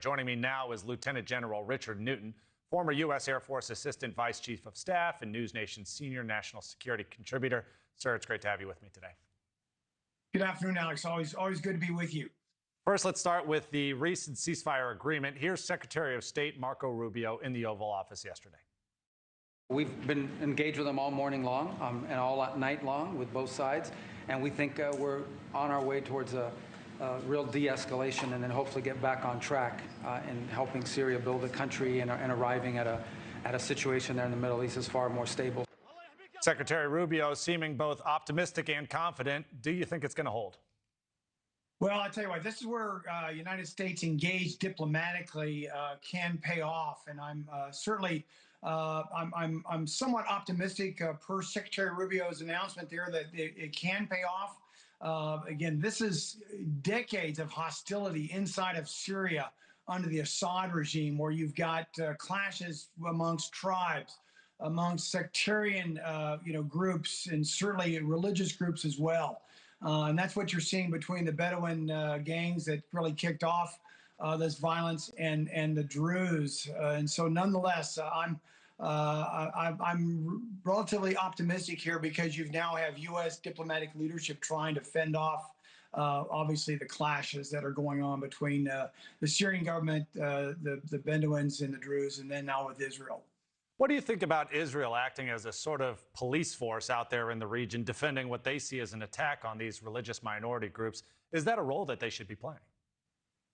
Joining me now is Lieutenant General Richard Newton, former U.S. Air Force Assistant Vice Chief of Staff and NewsNation Senior National Security Contributor. Sir, it's great to have you with me today. Good afternoon, Alex. Always good to be with you. First, let's start with the recent ceasefire agreement. Here's Secretary of State Marco Rubio in the Oval Office yesterday. We've been engaged with them all morning long and all night long with both sides, and we think we're on our way towards a real de-escalation and then hopefully get back on track in helping Syria build a country and arriving at a situation there in the Middle East is far more stable. Secretary Rubio seeming both optimistic and confident. Do you think it's going to hold? Well, I tell you what, this is where United States engaged diplomatically can pay off, and I'm certainly I'm somewhat optimistic per Secretary Rubio's announcement there that it can pay off. Again, this is decades of hostility inside of Syria under the Assad regime, where you've got clashes amongst tribes, amongst sectarian groups, and certainly religious groups as well. And that's what you're seeing between the Bedouin gangs that really kicked off this violence and the Druze. And so nonetheless, I'm relatively optimistic here because you now have U.S. diplomatic leadership trying to fend off, obviously, the clashes that are going on between the Syrian government, the Bedouins and the Druze, and then now with Israel. What do you think about Israel acting as a sort of police force out there in the region, defending what they see as an attack on these religious minority groups? Is that a role that they should be playing?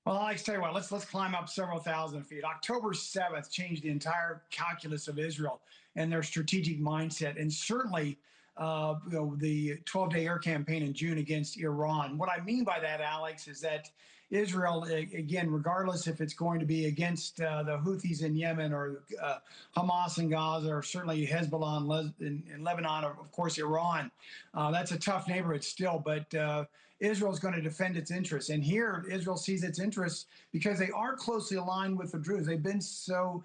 Well, I tell you what, let's climb up several thousand feet. October 7th changed the entire calculus of Israel and their strategic mindset, and certainly the 12-day air campaign in June against Iran. What I mean by that, Alex, is that Israel, again, regardless if it's going to be against the Houthis in Yemen or Hamas in Gaza or certainly Hezbollah in Lebanon or, of course, Iran, that's a tough neighborhood still, but Israel is going to defend its interests. And here, Israel sees its interests because they are closely aligned with the Druze. They've been so,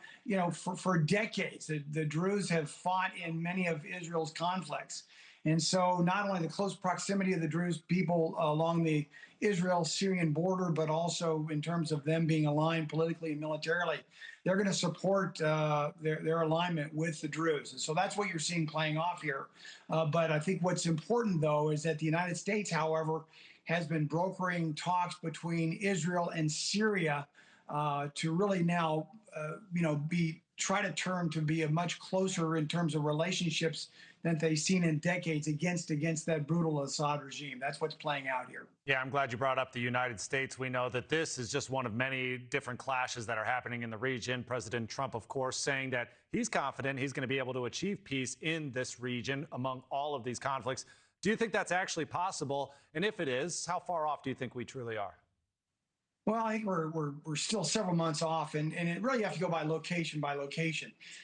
for decades. The Druze have fought in many of Israel's conflicts. And so not only the close proximity of the Druze people along the Israel-Syrian border, but also in terms of them being aligned politically and militarily, they're going to support their alignment with the Druze. And so that's what you're seeing playing off here. But I think what's important, though, is that the United States, however, has been brokering talks between Israel and Syria to really now, try to turn to be a much closer in terms of relationships than they've seen in decades against that brutal Assad regime. That's what's playing out here. Yeah, I'm glad you brought up the United States. We know that this is just one of many different clashes that are happening in the region. President Trump, of course, saying that he's confident he's going to be able to achieve peace in this region among all of these conflicts. Do you think that's actually possible? And if it is, how far off do you think we truly are? Well, I think we're still several months off, and it really have to go by location.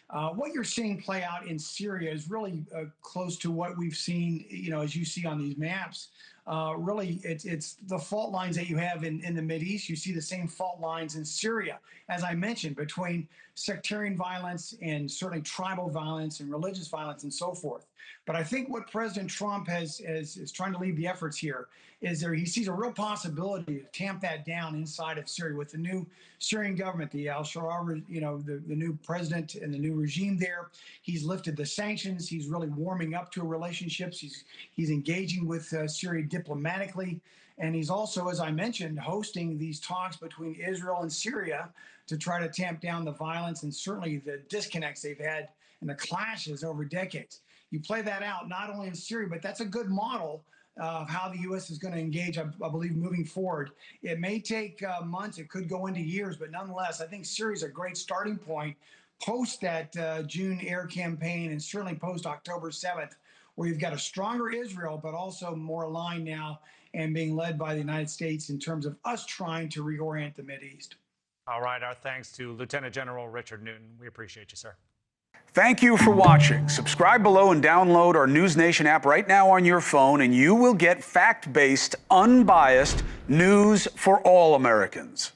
What you're seeing play out in Syria is really close to what we've seen, as you see on these maps. Really, it's the fault lines that you have in the Mideast. You see the same fault lines in Syria, as I mentioned, between sectarian violence and certainly tribal violence and religious violence and so forth. But I think what President Trump is trying to lead the efforts here is he sees a real possibility to tamp that down inside of Syria with the new Syrian government, the al-Shara, the new president and the new regime there. He's lifted the sanctions. He's really warming up to relationships. He's engaging with Syria diplomatically. And he's also, as I mentioned, hosting these talks between Israel and Syria to try to tamp down the violence and certainly the disconnects they've had and the clashes over decades. You play that out not only in Syria, but that's a good model of how the U.S. is going to engage, I believe, moving forward. It may take months. It could go into years. But nonetheless, I think Syria is a great starting point post that June air campaign and certainly post October 7th, where you've got a stronger Israel, but also more aligned now and being led by the United States in terms of us trying to reorient the Mideast. All right. Our thanks to Lieutenant General Richard Newton. We appreciate you, sir. Thank you for watching. Subscribe below and download our NewsNation app right now on your phone, and you will get fact-based, unbiased news for all Americans.